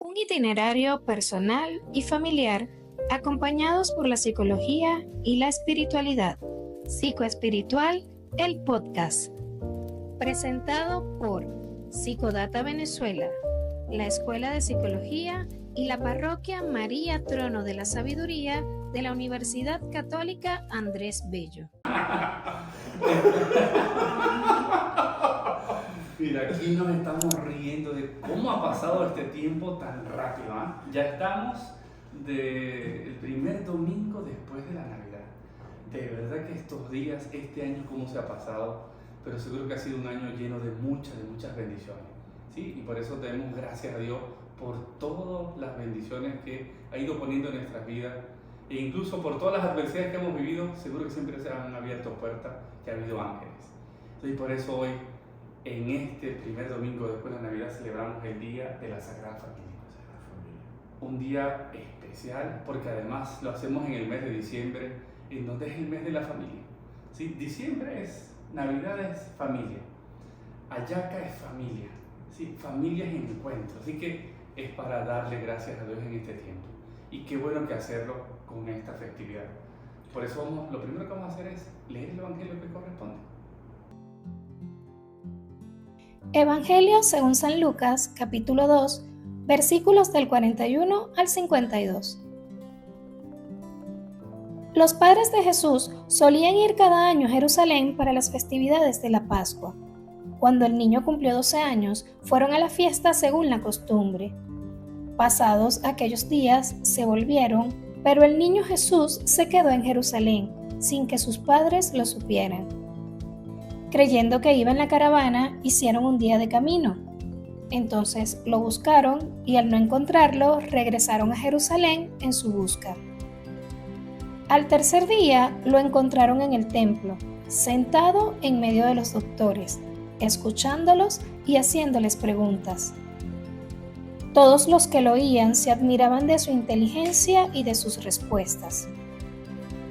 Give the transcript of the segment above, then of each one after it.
Un itinerario personal y familiar acompañados por la psicología y la espiritualidad. Psicoespiritual, el podcast. Presentado por Psicodata Venezuela, la Escuela de Psicología y la Parroquia María Trono de la Sabiduría de la Universidad Católica Andrés Bello. Mira, aquí nos estamos riendo de cómo ha pasado este tiempo tan rápido, ¿eh? Ya estamos del primer domingo después de la Navidad. De verdad que estos días, este año, cómo se ha pasado, pero seguro que ha sido un año lleno de muchas bendiciones, ¿sí? Y por eso damos gracias a Dios por todas las bendiciones que ha ido poniendo en nuestras vidas, e incluso por todas las adversidades que hemos vivido. Seguro que siempre se han abierto puertas, que ha habido ángeles. Y por eso hoy, en este primer domingo después de la Navidad, celebramos el Día de la Sagrada Familia. Un día especial porque además lo hacemos en el mes de diciembre, en donde es el mes de la familia. ¿Sí? Diciembre es, Navidad es familia, Ayaca es familia, ¿sí? Familia es encuentro. Así que es para darle gracias a Dios en este tiempo. Y qué bueno que hacerlo con esta festividad. Por eso lo primero que vamos a hacer es leer el Evangelio que corresponde. Evangelio según San Lucas, capítulo 2, versículos del 41 al 52. Los padres de Jesús solían ir cada año a Jerusalén para las festividades de la Pascua. Cuando el niño cumplió 12 años, fueron a la fiesta según la costumbre. Pasados aquellos días, se volvieron, pero el niño Jesús se quedó en Jerusalén, sin que sus padres lo supieran. Creyendo que iba en la caravana, hicieron un día de camino. Entonces lo buscaron y al no encontrarlo, regresaron a Jerusalén en su busca. Al tercer día lo encontraron en el templo, sentado en medio de los doctores, escuchándolos y haciéndoles preguntas. Todos los que lo oían se admiraban de su inteligencia y de sus respuestas.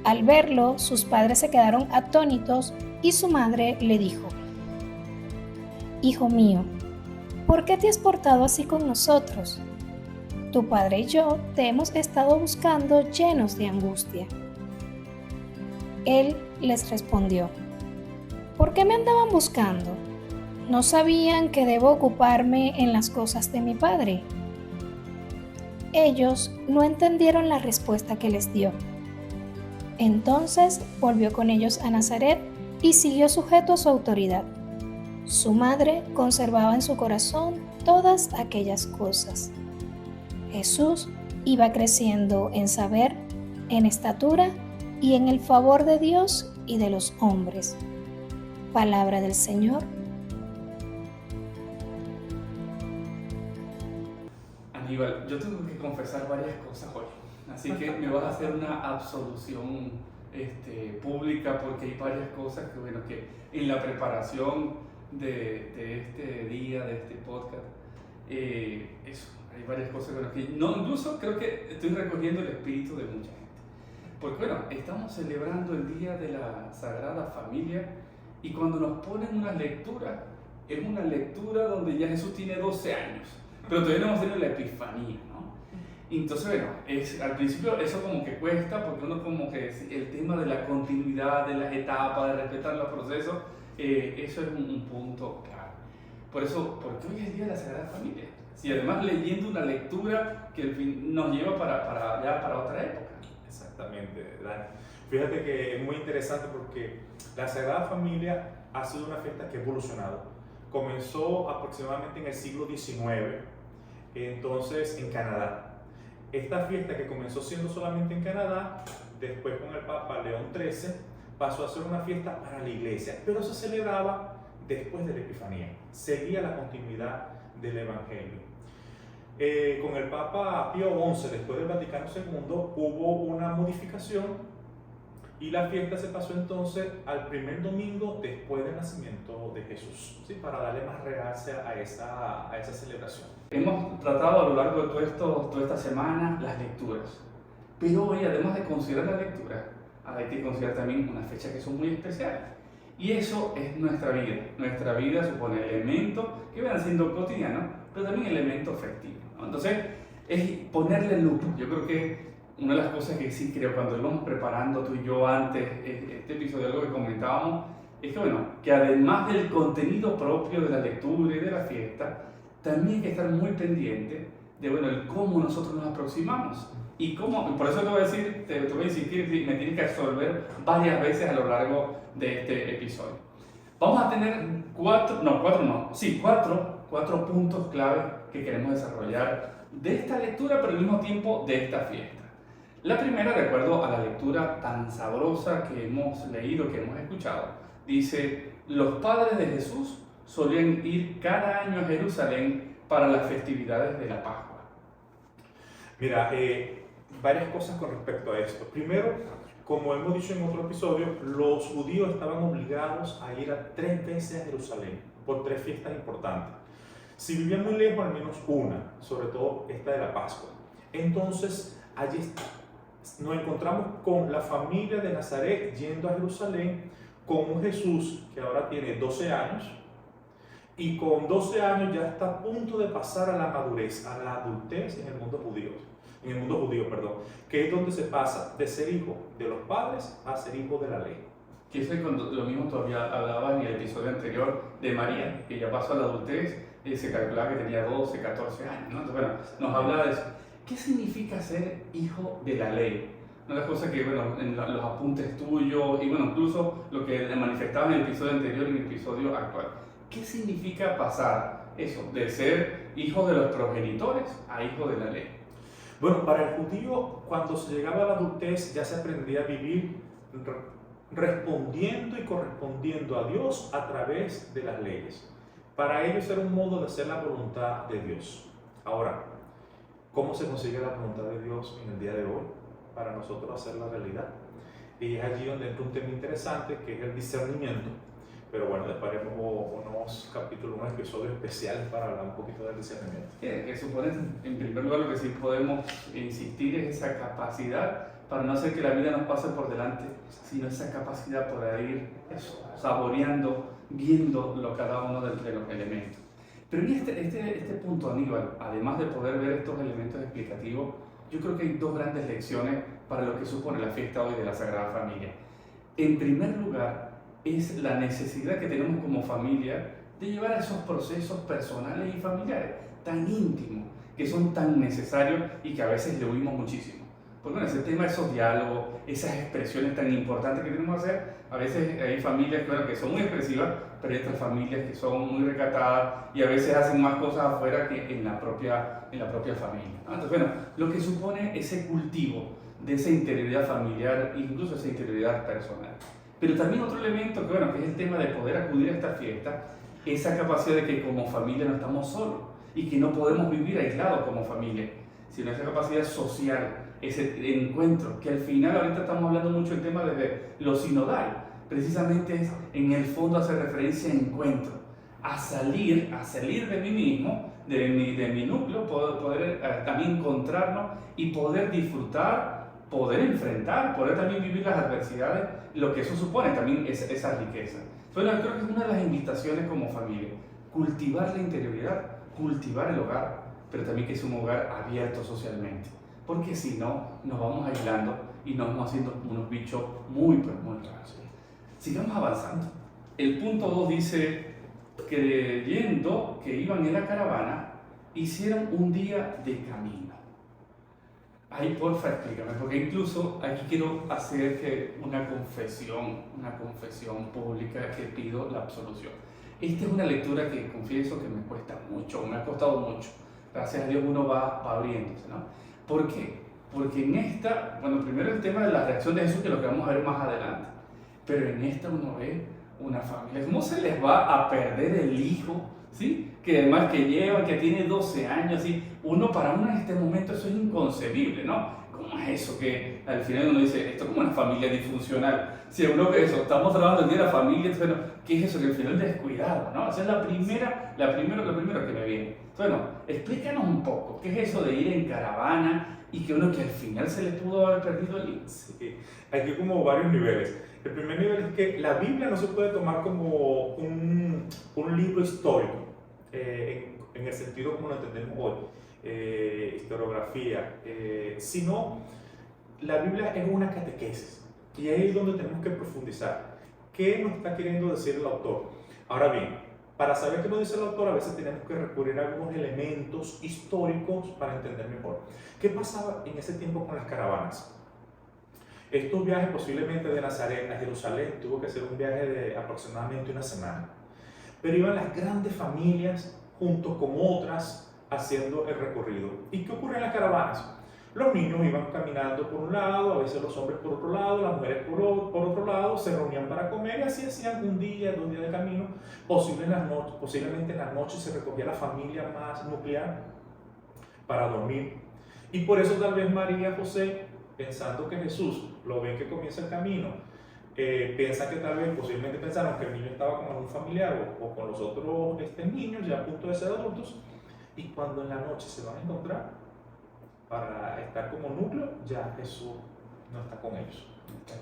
Al verlo, sus padres se quedaron atónitos y su madre le dijo: «Hijo mío, ¿por qué te has portado así con nosotros? Tu padre y yo te hemos estado buscando llenos de angustia». Él les respondió: «¿Por qué me andaban buscando? ¿No sabían que debo ocuparme en las cosas de mi padre?». Ellos no entendieron la respuesta que les dio. Entonces volvió con ellos a Nazaret y siguió sujeto a su autoridad. Su madre conservaba en su corazón todas aquellas cosas. Jesús iba creciendo en saber, en estatura y en el favor de Dios y de los hombres. Palabra del Señor. Aníbal, yo tengo que confesar varias cosas hoy, así que me vas a hacer una absolución pública, porque hay varias cosas que en la preparación de este día, de este podcast, hay varias cosas que no, incluso creo que estoy recogiendo el espíritu de mucha gente. Porque estamos celebrando el Día de la Sagrada Familia, y cuando nos ponen una lectura, es una lectura donde ya Jesús tiene 12 años, pero todavía no hemos tenido la Epifanía, ¿no? Entonces, al principio eso como que cuesta, porque uno como que el tema de la continuidad, de las etapas, de respetar los procesos, eso es un punto clave. Por eso, porque hoy es el Día de la Sagrada Familia, y además leyendo una lectura que nos lleva para otra época. Exactamente, Dani. Fíjate que es muy interesante porque la Sagrada Familia ha sido una fiesta que ha evolucionado. Comenzó aproximadamente en el siglo XIX, entonces en Canadá. Esta fiesta, que comenzó siendo solamente en Canadá, después con el Papa León XIII, pasó a ser una fiesta para la iglesia, pero se celebraba después de la Epifanía, seguía la continuidad del Evangelio. Con el Papa Pío XI, después del Vaticano II, hubo una modificación y la fiesta se pasó entonces al primer domingo después del nacimiento de Jesús, ¿sí? Para darle más realce a esa celebración. Hemos tratado a lo largo de toda esta semana las lecturas, pero hoy, además de considerar la lectura, hay que considerar también unas fechas que son muy especiales. Y eso es nuestra vida. Nuestra vida supone elementos que van siendo cotidianos, pero también elementos festivos, ¿no? Entonces, es ponerle luz. Yo creo que una de las cosas que sí creo cuando íbamos preparando tú y yo antes este episodio, algo que comentábamos, es que bueno, que además del contenido propio de la lectura y de la fiesta, también hay que estar muy pendiente de bueno, el cómo nosotros nos aproximamos. Y cómo, por eso te voy a decir, te voy a insistir, me tienes que absorber varias veces a lo largo de este episodio. Vamos a tener cuatro puntos clave que queremos desarrollar de esta lectura, pero al mismo tiempo de esta fiesta. La primera, de acuerdo a la lectura tan sabrosa que hemos leído, que hemos escuchado, dice, los padres de Jesús solían ir cada año a Jerusalén para las festividades de la Pascua. Mira, varias cosas con respecto a esto. Primero, como hemos dicho en otro episodio, los judíos estaban obligados a ir a 3 veces a Jerusalén por 3 fiestas importantes. Si vivían muy lejos, al menos una, sobre todo esta de la Pascua. Entonces, allí nos encontramos con la familia de Nazaret yendo a Jerusalén con un Jesús que ahora tiene 12 años y con 12 años ya está a punto de pasar a la madurez, a la adultez en el mundo judío, que es donde se pasa de ser hijo de los padres a ser hijo de la ley. Que eso es lo mismo todavía hablaba en el episodio anterior de María, que ya pasó a la adultez, se calculaba que tenía 12, 14 años, ¿no? Entonces, bueno, nos habla de eso. ¿Qué significa ser hijo de la ley? Una de las cosas que, bueno, en los apuntes tuyos y, bueno, incluso lo que manifestaba en el episodio anterior y en el episodio actual. ¿Qué significa pasar eso, de ser hijo de los progenitores a hijo de la ley? Bueno, para el judío, cuando se llegaba a la adultez, ya se aprendía a vivir respondiendo y correspondiendo a Dios a través de las leyes. Para ellos era un modo de hacer la voluntad de Dios. Ahora, ¿cómo se consigue la voluntad de Dios en el día de hoy para nosotros hacerla realidad? Y es allí donde entra un tema interesante que es el discernimiento. Pero bueno, después haremos unos capítulos, unos episodios especiales para hablar un poquito del discernimiento. Que supone, en primer lugar, lo que sí podemos insistir es esa capacidad para no hacer que la vida nos pase por delante, sino esa capacidad para ir saboreando, viendo cada uno de los elementos. Pero en este punto, Aníbal, además de poder ver estos elementos explicativos, yo creo que hay 2 grandes lecciones para lo que supone la fiesta hoy de la Sagrada Familia. En primer lugar, es la necesidad que tenemos como familia de llevar a esos procesos personales y familiares tan íntimos, que son tan necesarios y que a veces le huimos muchísimo. Porque bueno, ese tema de esos diálogos, esas expresiones tan importantes que tenemos que hacer, a veces hay familias que son muy expresivas, pero hay otras familias que son muy recatadas y a veces hacen más cosas afuera que en la propia familia. Entonces, bueno, lo que supone ese cultivo de esa interioridad familiar e incluso esa interioridad personal. Pero también otro elemento que es el tema de poder acudir a esta fiesta, esa capacidad de que como familia no estamos solos y que no podemos vivir aislados como familia, sino esa capacidad social, ese encuentro, que al final ahorita estamos hablando mucho del tema de lo sinodal, precisamente es en el fondo hacer referencia a encuentro, a salir de mí mismo, de mi núcleo, poder también encontrarnos y poder disfrutar, poder enfrentar, poder también vivir las adversidades, lo que eso supone también es esa riqueza. Entonces creo que es una de las invitaciones como familia, cultivar la interioridad, cultivar el hogar, pero también que es un hogar abierto socialmente, porque si no, nos vamos aislando y nos vamos haciendo unos bichos muy raros. Sigamos avanzando. El punto 2 dice, creyendo que iban en la caravana, hicieron un día de camino. Ahí porfa explícame, porque incluso aquí quiero hacer una confesión pública que pido la absolución. Esta es una lectura que confieso que me cuesta mucho, me ha costado mucho. Gracias a Dios uno va abriéndose, ¿no? ¿Por qué? Porque en esta, primero el tema de la reacción de Jesús, que es lo que vamos a ver más adelante, pero en esta uno ve una familia, ¿cómo se les va a perder el hijo? ¿Sí? Que además que tiene 12 años, ¿sí? Para uno en este momento eso es inconcebible, ¿no? ¿Cómo es eso que al final uno dice, esto es como una familia disfuncional? Si uno que eso, estamos trabajando el día de la familia, entonces, ¿qué es eso? Que al final descuidado, ¿no? Esa es lo primero que me viene. Entonces, explícanos un poco, ¿qué es eso de ir en caravana y que al final se le pudo haber perdido el hijo? Sí, hay como varios niveles. El primer nivel es que la Biblia no se puede tomar como un libro histórico, en el sentido como lo entendemos hoy. historiografía, sino la Biblia es una catequesis y ahí es donde tenemos que profundizar. ¿Qué nos está queriendo decir el autor? Ahora bien, para saber qué nos dice el autor, a veces tenemos que recurrir a algunos elementos históricos para entender mejor. ¿Qué pasaba en ese tiempo con las caravanas? Estos viajes, posiblemente de Nazaret a Jerusalén, tuvo que ser un viaje de aproximadamente una semana. Pero iban las grandes familias junto con otras haciendo el recorrido. ¿Y qué ocurre en las caravanas? Los niños iban caminando por un lado, a veces los hombres por otro lado, las mujeres por otro lado, se reunían para comer y así hacían un día, 2 días de camino. Posiblemente en las noches se recogía la familia más nuclear para dormir. Y por eso tal vez María y José, pensando que Jesús lo ven que comienza el camino, piensan que tal vez, posiblemente pensaron que el niño estaba con algún familiar o con los otros niños ya a punto de ser adultos, y cuando en la noche se van a encontrar para estar como núcleo, ya Jesús no está con ellos.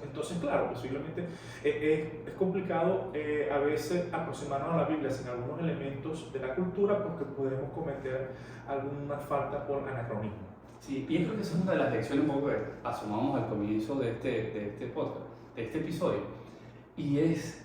Entonces, claro, posiblemente es complicado a veces aproximarnos a la Biblia sin algunos elementos de la cultura porque podemos cometer alguna falta por anacronismo. Sí, y yo creo que esa es una de las lecciones un poco que asumamos al comienzo de este podcast, de este episodio, y es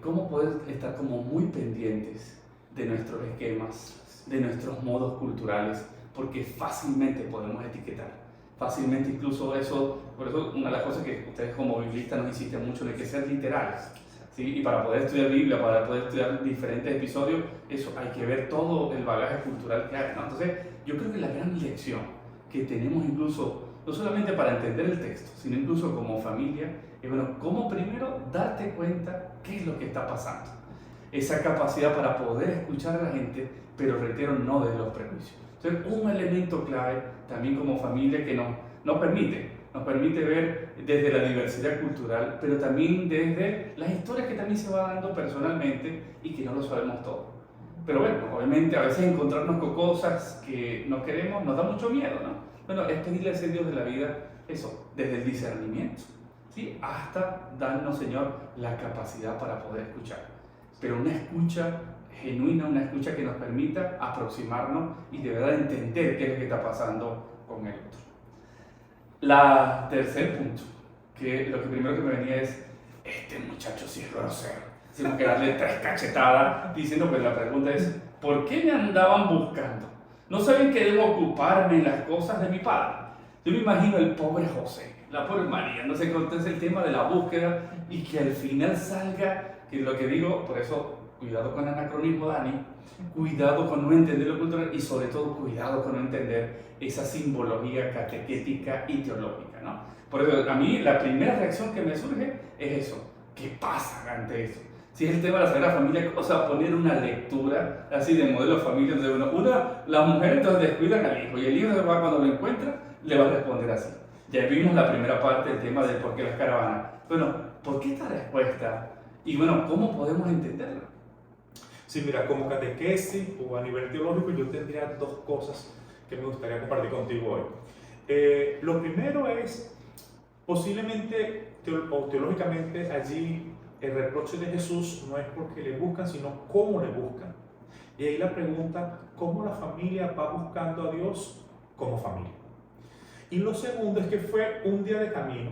cómo poder estar como muy pendientes de nuestros esquemas, de nuestros modos culturales, porque fácilmente podemos etiquetar, fácilmente incluso eso, por eso una de las cosas que ustedes como biblistas nos insisten mucho de que ser literales, ¿sí? Y para poder estudiar Biblia, para poder estudiar diferentes episodios, eso hay que ver todo el bagaje cultural que hay, ¿no? Entonces yo creo que la gran lección que tenemos incluso, no solamente para entender el texto, sino incluso como familia, es bueno, cómo primero darte cuenta qué es lo que está pasando, esa capacidad para poder escuchar a la gente, pero reitero, no desde los prejuicios. Entonces, un elemento clave también como familia que nos permite ver desde la diversidad cultural, pero también desde las historias que también se van dando personalmente y que no lo sabemos todo. Pero bueno, obviamente a veces encontrarnos con cosas que no queremos nos da mucho miedo, ¿no? Bueno, es pedirle a ese Dios de la vida eso, desde el discernimiento, ¿sí? Hasta darnos, Señor, la capacidad para poder escuchar. Pero una escucha genuina, una escucha que nos permita aproximarnos y de verdad entender qué es lo que está pasando con el otro. La tercer punto, que lo que primero que me venía es, este muchacho sí es grosero. Tengo que darle 3 cachetadas diciendo, pues la pregunta es, ¿por qué me andaban buscando? ¿No saben que debo ocuparme en las cosas de mi padre? Yo me imagino el pobre José, la pobre María, no sé qué es el tema de la búsqueda y que al final salga, que lo que digo, por eso cuidado con el anacronismo, Dani, cuidado con no entender lo cultural y sobre todo cuidado con no entender esa simbología catequética y teológica, ¿no? Por eso a mí la primera reacción que me surge es eso, ¿qué pasa ante eso? Si es el tema de la Sagrada Familia, ¿cómo se va a poner una lectura así de modelo familiar donde la mujer entonces descuidan al hijo y el hijo cuando lo encuentra le va a responder así? Ya vimos la primera parte del tema de por qué las caravanas. Bueno, ¿por qué esta respuesta? Y bueno, ¿cómo podemos entenderla? Sí, mira, como catequesis o a nivel teológico yo tendría 2 cosas que me gustaría compartir contigo hoy. Lo primero es, posiblemente teológicamente allí el reproche de Jesús no es porque le buscan, sino cómo le buscan. Y ahí la pregunta, ¿cómo la familia va buscando a Dios como familia? Y lo segundo es que fue un día de camino,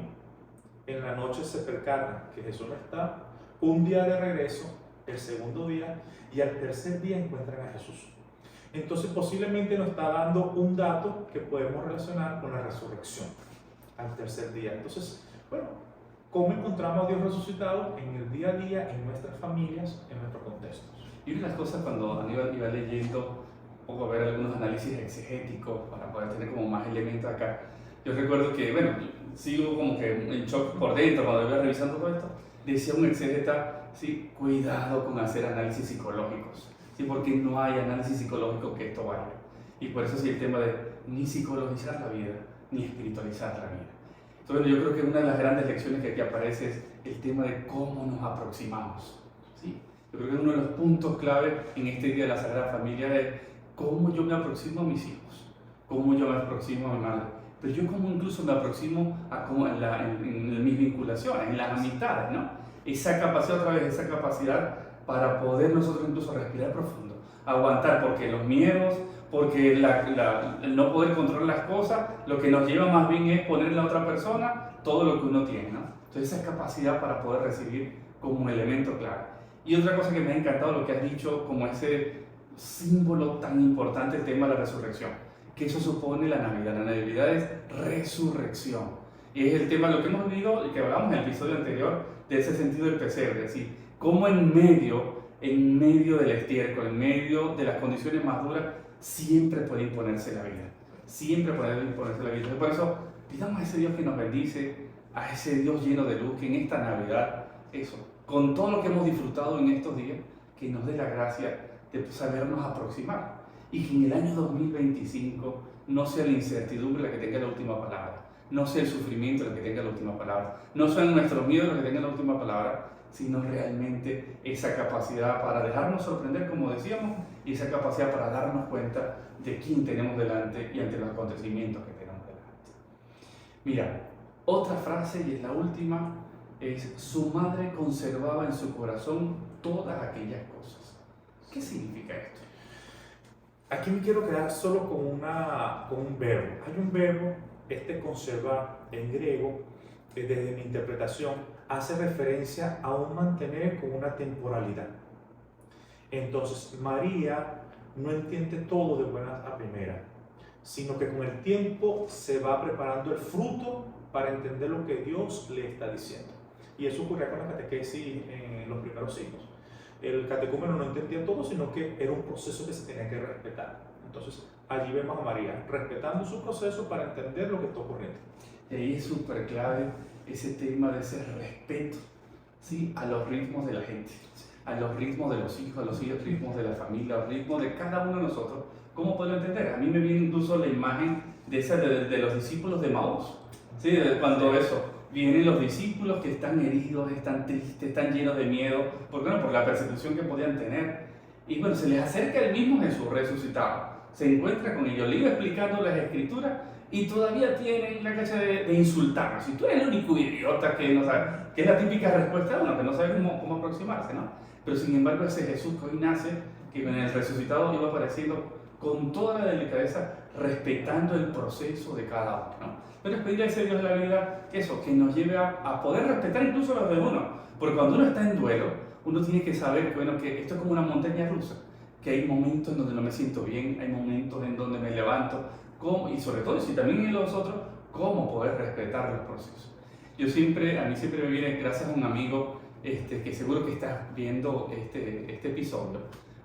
en la noche se percatan que Jesús no está, un día de regreso, el segundo día, y al tercer día encuentran a Jesús. Entonces posiblemente nos está dando un dato que podemos relacionar con la resurrección al tercer día. Entonces, bueno, ¿cómo encontramos a Dios resucitado en el día a día, en nuestras familias, en nuestros contextos? Y una de las cosas cuando Aníbal iba leyendo, un poco a ver algunos análisis exegéticos para poder tener como más elementos acá, yo recuerdo que, bueno, sigo como que en shock por dentro cuando iba revisando todo esto, decía un exégeta, sí, cuidado con hacer análisis psicológicos, sí, porque no hay análisis psicológico que esto valga. Y por eso sí el tema de ni psicologizar la vida, ni espiritualizar la vida. Entonces yo creo que una de las grandes lecciones que aquí aparece es el tema de cómo nos aproximamos, ¿sí? Yo creo que uno de los puntos clave en este Día de la Sagrada Familia es cómo yo me aproximo a mis hijos, cómo yo me aproximo a mi madre, pero yo cómo incluso me aproximo a cómo en mis vinculaciones, en las amistades, ¿no? Esa capacidad otra vez, esa capacidad para poder nosotros incluso respirar profundo, aguantar, porque los miedos, porque el no poder controlar las cosas, lo que nos lleva más bien es ponerle a otra persona todo lo que uno tiene, ¿no? Entonces esa capacidad para poder recibir como un elemento clave. Y otra cosa que me ha encantado lo que has dicho, como ese símbolo tan importante, el tema de la resurrección, que eso supone la Navidad. La Navidad es resurrección. Y es el tema de lo que hemos vivido y que hablamos en el episodio anterior, de ese sentido del pesebre, es decir, cómo en medio del estiércol, en medio de las condiciones más duras, siempre puede imponerse la vida. Siempre puede imponerse la vida. Entonces, por eso, pidamos a ese Dios que nos bendice, a ese Dios lleno de luz, que en esta Navidad, eso, con todo lo que hemos disfrutado en estos días, que nos dé la gracia de sabernos aproximar. Y que en el año 2025 no sea la incertidumbre la que tenga la última palabra, no sea el sufrimiento el que tenga la última palabra, no sean nuestros miedos los que tengan la última palabra, sino realmente esa capacidad para dejarnos sorprender, como decíamos, y esa capacidad para darnos cuenta de quién tenemos delante y ante los acontecimientos que tenemos delante. Mira, otra frase, y es la última, es: su madre conservaba en su corazón todas aquellas cosas. ¿Qué significa esto? Aquí me quiero quedar solo con un verbo. Hay un verbo, conservar, en griego, desde mi interpretación, hace referencia a un mantener con una temporalidad. Entonces, María no entiende todo de buena a primera, sino que con el tiempo se va preparando el fruto para entender lo que Dios le está diciendo. Y eso ocurría con la catequesis en los primeros siglos. El catecúmeno no entendía todo, sino que era un proceso que se tenía que respetar. Entonces, allí vemos a María respetando su proceso para entender lo que está ocurriendo. Y ahí es súper clave ese tema de ese respeto, ¿sí?, a los ritmos de la gente, a los ritmos de los hijos, a los ritmos de la familia, a los ritmos de cada uno de nosotros. ¿Cómo puedo entender? A mí me viene incluso la imagen de los discípulos de Maús, ¿sí? Cuando vienen los discípulos que están heridos, están tristes, están llenos de miedo, por la persecución que podían tener. Y bueno, se les acerca el mismo Jesús resucitado, se encuentra con ellos, le iba explicando las escrituras y todavía tienen la cacha de insultarnos. Si tú eres el único idiota que no sabe, que es la típica respuesta de uno, que no sabe cómo aproximarse, ¿no? Pero sin embargo ese Jesús que hoy nace, que en el resucitado iba apareciendo con toda la delicadeza, respetando el proceso de cada uno, ¿no? Pero es pedirle a ese Dios de la vida que nos lleve a poder respetar incluso a los de uno. Porque cuando uno está en duelo, uno tiene que saber que esto es como una montaña rusa, que hay momentos en donde no me siento bien, hay momentos en donde me levanto, y sobre todo, si también en los otros, cómo poder respetar los procesos. A mí siempre me viene, gracias a un amigo que seguro que está viendo este episodio,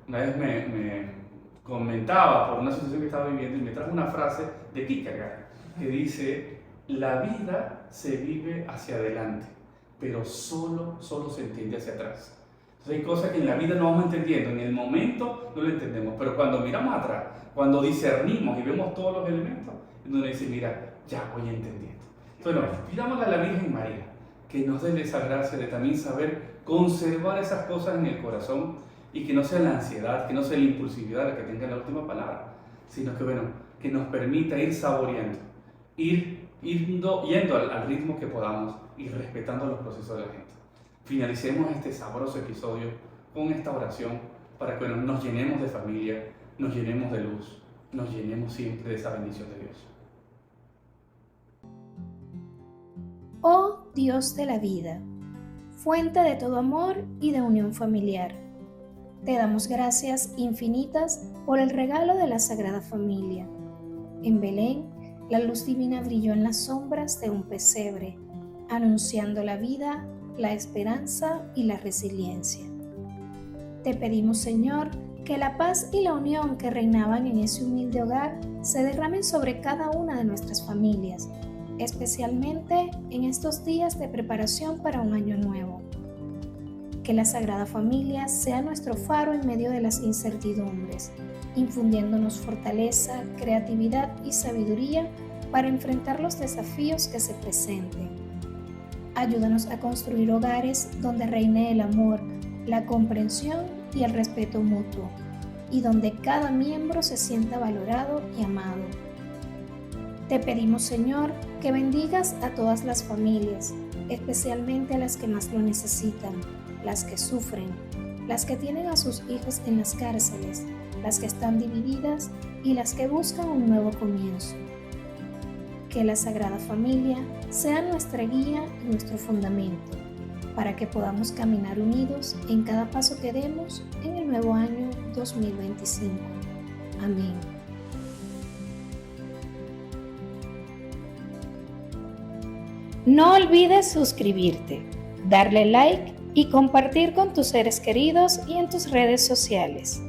una vez me comentaba por una situación que estaba viviendo y me trajo una frase de Kierkegaard que dice: la vida se vive hacia adelante, pero solo se entiende hacia atrás. Entonces hay cosas que en la vida no vamos entendiendo, en el momento no lo entendemos, pero cuando miramos atrás, cuando discernimos y vemos todos los elementos, es donde dice: mira, ya voy entendiendo. Entonces, pidámosle a la Virgen María que nos dé esa gracia de también saber conservar esas cosas en el corazón, y que no sea la ansiedad, que no sea la impulsividad la que tenga la última palabra, sino que nos permita ir saboreando, yendo al ritmo que podamos y respetando los procesos de la gente. Finalicemos este sabroso episodio con esta oración para que nos llenemos de familia, nos llenemos de luz, nos llenemos siempre de esa bendición de Dios. Oh Dios de la vida, fuente de todo amor y de unión familiar, te damos gracias infinitas por el regalo de la Sagrada Familia. En Belén, la luz divina brilló en las sombras de un pesebre, anunciando la vida, la esperanza y la resiliencia. Te pedimos, Señor, que la paz y la unión que reinaban en ese humilde hogar se derramen sobre cada una de nuestras familias, especialmente en estos días de preparación para un año nuevo. Que la Sagrada Familia sea nuestro faro en medio de las incertidumbres, infundiéndonos fortaleza, creatividad y sabiduría para enfrentar los desafíos que se presenten. Ayúdanos a construir hogares donde reine el amor, la comprensión y el respeto mutuo, y donde cada miembro se sienta valorado y amado. Te pedimos, Señor, que bendigas a todas las familias, especialmente a las que más lo necesitan, las que sufren, las que tienen a sus hijos en las cárceles, las que están divididas y las que buscan un nuevo comienzo. Que la Sagrada Familia sea nuestra guía y nuestro fundamento, para que podamos caminar unidos en cada paso que demos en el nuevo año 2025. Amén. No olvides suscribirte, darle like y compartir con tus seres queridos y en tus redes sociales.